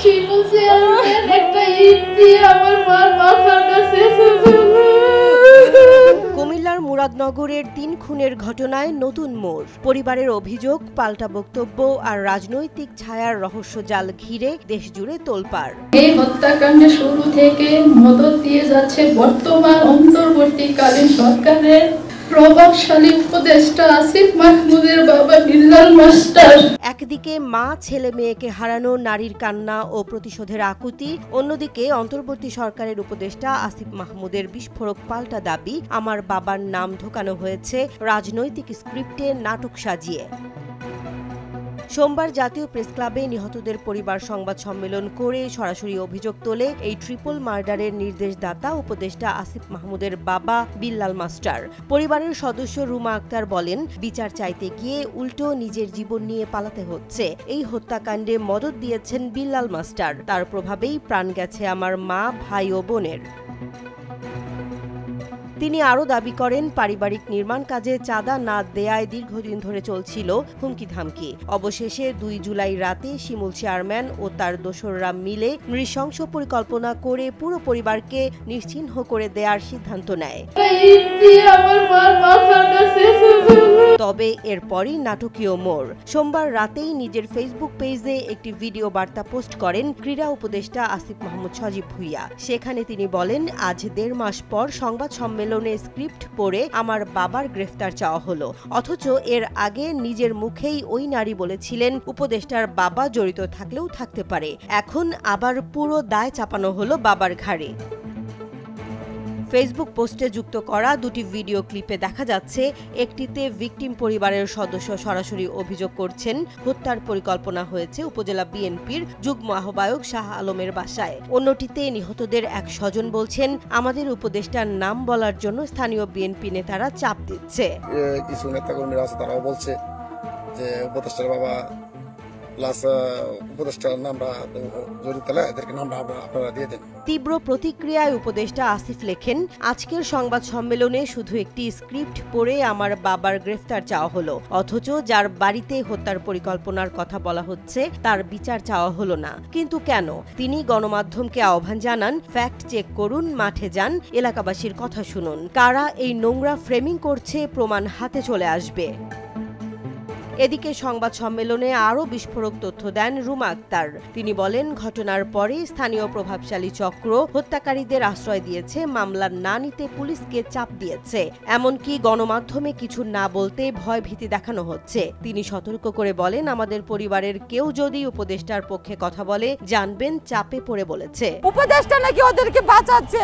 শিমুল chairman একটা ইট দিয়ে আমার মার মাথার কাছে কুমিল্লার মুরাদনগরের ৩ খুনের ঘটনায় নতুন মোড়। পরিবারের অভিযোগ, পাল্টা বক্তব্য আর রাজনৈতিক ছায়ার রহস্যজাল ঘিরে দেশজুড়ে তোলপাড়। এই হত্যাকাণ্ডে শুরু থেকে মদত দিয়ে যাচ্ছে বর্তমান অন্তর্বর্তীকালীন সরকারের প্রভাবশালী উপদেষ্টা আসিফ মাহমুদের বাবা বিল্লাল মাস্টার। একদিকে মা ছেলে মেয়েকে হারানো নারীর কান্না ও প্রতিশোধের আকুতি, অন্যদিকে অন্তর্বর্তী সরকারের উপদেষ্টা আসিফ মাহমুদের বিস্ফোরক পাল্টা দাবি, আমার বাবার নাম ঢোকানো হয়েছে রাজনৈতিক স্ক্রিপ্টে নাটক সাজিয়ে। সোমবার জাতীয় প্রেসক্লাবে নিহতদের পরিবার সংবাদ সম্মেলন করে সরাসরি অভিযোগ তোলে এই ট্রিপল মার্ডারের নির্দেশদাতা উপদেষ্টা আসিফ মাহমুদের বাবা বিল্লাল মাস্টার। পরিবারের সদস্য রুমা আক্তার বলেন, বিচার চাইতে গিয়ে উল্টো নিজের জীবন নিয়ে পালাতে হচ্ছে। এই হত্যাকাণ্ডে মদত দিয়েছেন বিল্লাল মাস্টার, তার প্রভাবেই প্রাণ গেছে আমার মা, ভাই ও বোনের। তিনি আরও দাবি করেন, পারিবারিক নির্মাণ কাজে চাঁদা না দেয়ায় দীর্ঘদিন ধরে চলছিল হুমকি ধামকি। অবশেষে ২ জুলাই রাতে শিমুল চেয়ারম্যান ও তার দোসররা মিলে নৃশংস পরিকল্পনা করে পুরো পরিবারকে নিশ্চিহ্ন করে দেওয়ার সিদ্ধান্ত নেয়। তবে এরপরই নাটকীয় মোড়। সোমবার রাতেই নিজের ফেসবুক পেজে একটি ভিডিও বার্তা পোস্ট করেন ক্রীড়া উপদেষ্টা আসিফ মাহমুদ সজীব ভুইয়া। সেখানে তিনি বলেন, আজ ১.৫ মাস পর সংবাদ সম্মেলনে স্ক্রিপ্ট পড়ে আমার বাবার গ্রেফতার চাওয়া হলো, অথচ এর আগে নিজের মুখেই ওই নারী বলেছিলেন উপদেষ্টার বাবা জড়িত থাকলেও থাকতে পারে। এখন আবার পুরো দায় চাপানো হলো বাবার ঘাড়ে। ফেসবুক পোস্টে যুক্ত করা ২টি ভিডিও ক্লিপে দেখা যাচ্ছে, একটিতে ভিকটিম পরিবারের সদস্য সরাসরি অভিযোগ করছেন হত্যার পরিকল্পনা হয়েছে উপজেলা বিএনপির যুগ্ম আহ্বায়ক শাহ আলমের বাসায়। অন্যটিতে নিহতদের এক স্বজন বলছেন, আমাদের উপদেষ্টার নাম বলার জন্য স্থানীয় বিএনপি নেতারা চাপ দিচ্ছে। কিছু নেতাকর্মীরা আছে, তারাও বলছে যে উপদেষ্টার বাবা তীব্র প্রতিক্রিয়ায় উপদেষ্টা আসিফ লেখেন, আজকের সংবাদ সম্মেলনে শুধু একটি স্ক্রিপ্ট পড়ে আমার বাবার গ্রেফতার চাওয়া হলো, অথচ যার বাড়িতে হত্যার পরিকল্পনার কথা বলা হচ্ছে তার বিচার চাওয়া হলো না। কিন্তু কেন? তিনি গণমাধ্যমকে আহ্বান জানান, ফ্যাক্ট চেক করুন, মাঠে যান, এলাকাবাসীর কথা শুনুন। কারা এই নোংরা ফ্রেমিং করছে প্রমাণ হাতে চলে আসবে। এদিকে সংবাদ সম্মেলনে আরও বিস্ফোরক তথ্য দেন রুমা আক্তার। তিনি বলেন, ঘটনার পরে স্থানীয় প্রভাবশালী চক্র হত্যাকারীদের আশ্রয় দিয়েছে, মামলা না নিতে পুলিশকে চাপ দিয়েছে, এমনকি গণমাধ্যমে কিছু না বলতে ভয় ভীতি দেখানো হচ্ছে। তিনি সতর্ক করে বলেন, আমাদের পরিবারের কেউ যদি উপদেষ্টার পক্ষে কথা বলে জানবেন চাপে পড়ে বলেছে। উপদেষ্টা নাকি ওদেরকে বাঁচাচ্ছে,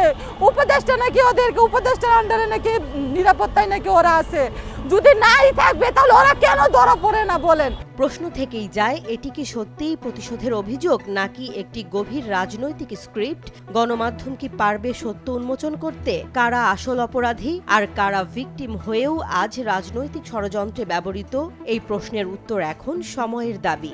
উপদেষ্টা নাকি ওদেরকে উপদেষ্টার আন্ডারে নাকি নিরাপত্তায় নাকি ওরা আছে। যদি নাই থাকবে তাহলে ওরা কেন ধরা পড়ে না বলেন? প্রশ্ন থেকেই যায়, এটি কি সত্যিই প্রতিশোধের অভিযোগ নাকি একটি গভীর রাজনৈতিক স্ক্রিপ্ট? গণমাধ্যম কি পারবে সত্য উন্মোচন করতে? কারা আসল অপরাধী আর কারা ভিকটিম হয়েও আজ রাজনৈতিক ষড়যন্ত্রে ব্যবহৃত? এই প্রশ্নের উত্তর এখন সময়ের দাবি।